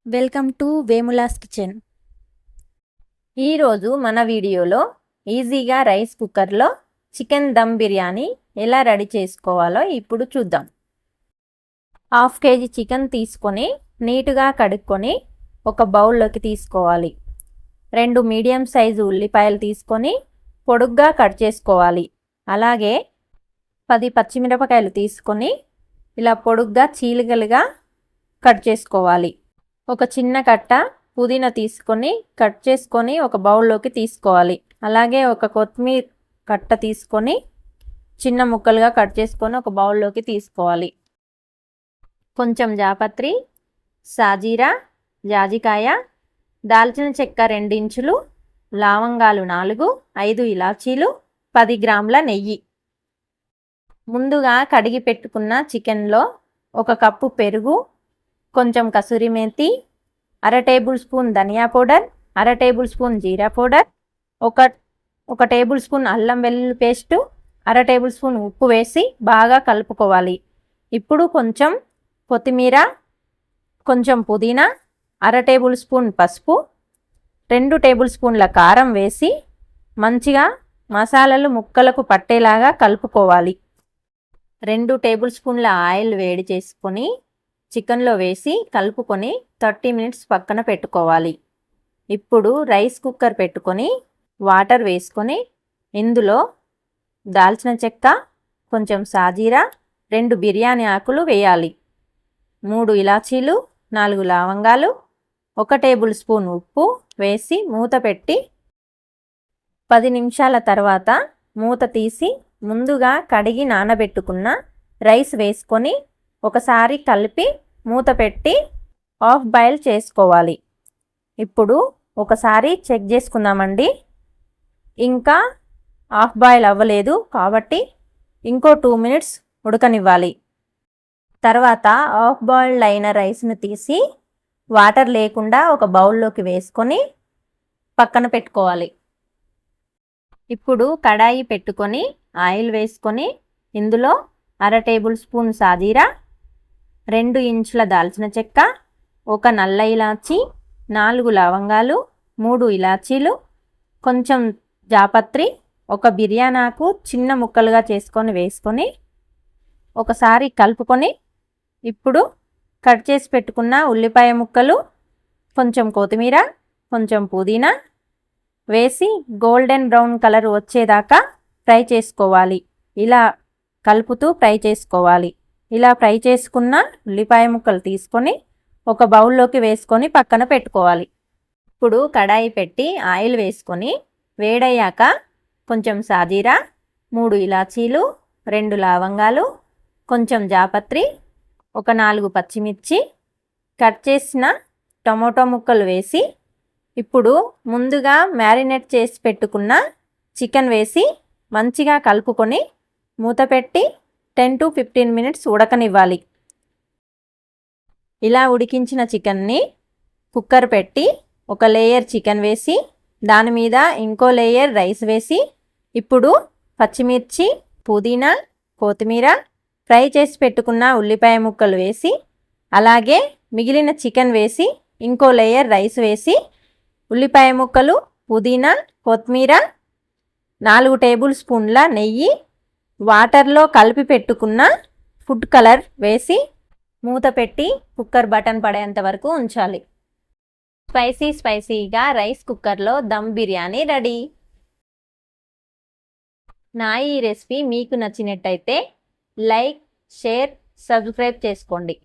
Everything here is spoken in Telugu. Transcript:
Welcome to వేములాస్ kitchen. ఈరోజు మన వీడియోలో ఈజీగా రైస్ కుక్కర్లో చికెన్ దమ్ బిర్యానీ ఎలా రెడీ చేసుకోవాలో ఇప్పుడు చూద్దాం. 1/2 kg చికెన్ తీసుకొని నీట్గా కడుక్కొని ఒక బౌల్లోకి తీసుకోవాలి. 2 మీడియం సైజు ఉల్లిపాయలు తీసుకొని పొడుగ్గా కట్ చేసుకోవాలి. అలాగే 10 పచ్చిమిరపకాయలు తీసుకొని ఇలా పొడుగ్గా చీలికలుగా కట్ చేసుకోవాలి. ఒక చిన్న కట్ట పుదీనా తీసుకొని కట్ చేసుకొని ఒక బౌల్లోకి తీసుకోవాలి. అలాగే ఒక కొత్తిమీర కట్ట తీసుకొని చిన్న ముక్కలుగా కట్ చేసుకొని ఒక బౌల్లోకి తీసుకోవాలి. కొంచెం జాపత్రి, సాజీరా, జాజికాయ, దాల్చిన చెక్క 2 ఇంచులు, లవంగాలు 4, 5 ఇలాచీలు, 10 గ్రాముల నెయ్యి. ముందుగా కడిగి పెట్టుకున్న చికెన్లో 1 కప్పు పెరుగు, కొంచెం కసూరి మేతి, 1/2 టేబుల్ స్పూన్ ధనియా పౌడర్, 1/2 టేబుల్ స్పూన్ జీరా పౌడర్, 1 టేబుల్ స్పూన్ అల్లం వెల్లుల్లి పేస్టు, 1/2 టేబుల్ స్పూన్ ఉప్పు వేసి బాగా కలుపుకోవాలి. ఇప్పుడు కొంచెం కొత్తిమీర, కొంచెం పుదీనా, 1/2 టేబుల్ స్పూన్ పసుపు, 2 టేబుల్ స్పూన్ల కారం వేసి మంచిగా మసాలాలు ముక్కలకు పట్టేలాగా కలుపుకోవాలి. 2 టేబుల్ స్పూన్ల ఆయిల్ వేడి చేసుకొని చికెన్లో వేసి కలుపుకొని 30 మినిట్స్ పక్కన పెట్టుకోవాలి. ఇప్పుడు రైస్ కుక్కర్ పెట్టుకొని వాటర్ వేసుకొని ఇందులో దాల్చిన చెక్క, కొంచెం సాజీరా, 2 బిర్యానీ ఆకులు వేయాలి. 3 ఇలాచీలు, 4 లవంగాలు, 1 టేబుల్ స్పూన్ ఉప్పు వేసి మూత పెట్టి 10 నిమిషాల తర్వాత మూత తీసి ముందుగా కడిగి నానబెట్టుకున్న రైస్ వేసుకొని ఒకసారి కలిపి మూత పెట్టి హాఫ్ బాయిల్ చేసుకోవాలి. ఇప్పుడు ఒకసారి చెక్ చేసుకుందామండి. ఇంకా హాఫ్ బాయిల్ అవ్వలేదు కాబట్టి ఇంకో 2 మినిట్స్ ఉడకనివ్వాలి. తర్వాత హాఫ్ బాయిల్డ్ అయిన రైస్ను తీసి వాటర్ లేకుండా ఒక బౌల్లోకి వేసుకొని పక్కన పెట్టుకోవాలి. ఇప్పుడు కడాయి పెట్టుకొని ఆయిల్ వేసుకొని ఇందులో 1/2 టేబుల్ స్పూన్ సాజీరా, 2 ఇంచుల దాల్చిన చెక్క, 1 నల్ల ఇలాచి, 4 లవంగాలు, 3 ఇలాచీలు, కొంచెం జాపత్రి, 1 బిర్యానీ ఆకు చిన్న ముక్కలుగా చేసుకొని వేసుకొని ఒకసారి కలుపుకొని ఇప్పుడు కట్ చేసి పెట్టుకున్న ఉల్లిపాయ ముక్కలు, కొంచెం కొత్తిమీర, కొంచెం పుదీనా వేసి గోల్డెన్ బ్రౌన్ కలర్ వచ్చేదాకా ఫ్రై చేసుకోవాలి. ఇలా కలుపుతూ ఫ్రై చేసుకోవాలి. ఇలా ఫ్రై చేసుకున్న ఉల్లిపాయ ముక్కలు తీసుకొని ఒక బౌల్లోకి వేసుకొని పక్కన పెట్టుకోవాలి. ఇప్పుడు కడాయి పెట్టి ఆయిల్ వేసుకొని వేడయ్యాక కొంచెం సాజీరా, 3 ఇలాచీలు, 2 లవంగాలు, కొంచెం జాపత్రి, 4 పచ్చిమిర్చి, కట్ చేసిన టమోటో ముక్కలు వేసి ఇప్పుడు ముందుగా మ్యారినేట్ చేసి పెట్టుకున్న చికెన్ వేసి మంచిగా కలుపుకొని మూత పెట్టి 10 to 15 మినిట్స్ ఉడకనివ్వాలి. ఇలా ఉడికించిన చికెన్ని కుక్కర్ పెట్టి ఒక లేయర్ చికెన్ వేసి దాని మీద ఇంకో లేయర్ రైస్ వేసి ఇప్పుడు పచ్చిమిర్చి, పుదీనా, కొత్తిమీర, ఫ్రై చేసి పెట్టుకున్న ఉల్లిపాయ ముక్కలు వేసి అలాగే మిగిలిన చికెన్ వేసి ఇంకో లేయర్ రైస్ వేసి ఉల్లిపాయ ముక్కలు, పుదీనా, కొత్తిమీర, 4 టేబుల్ స్పూన్ల నెయ్యి, వాటర్లో కలిపి పెట్టుకున్న ఫుడ్ కలర్ వేసి మూత పెట్టి కుక్కర్ బటన్ పడేంత వరకు ఉంచాలి. స్పైసీగా రైస్ కుక్కర్లో దమ్ బిర్యానీ రెడీ. నా ఈ రెసిపీ మీకు నచ్చినట్టయితే లైక్, షేర్, సబ్స్క్రైబ్ చేసుకోండి.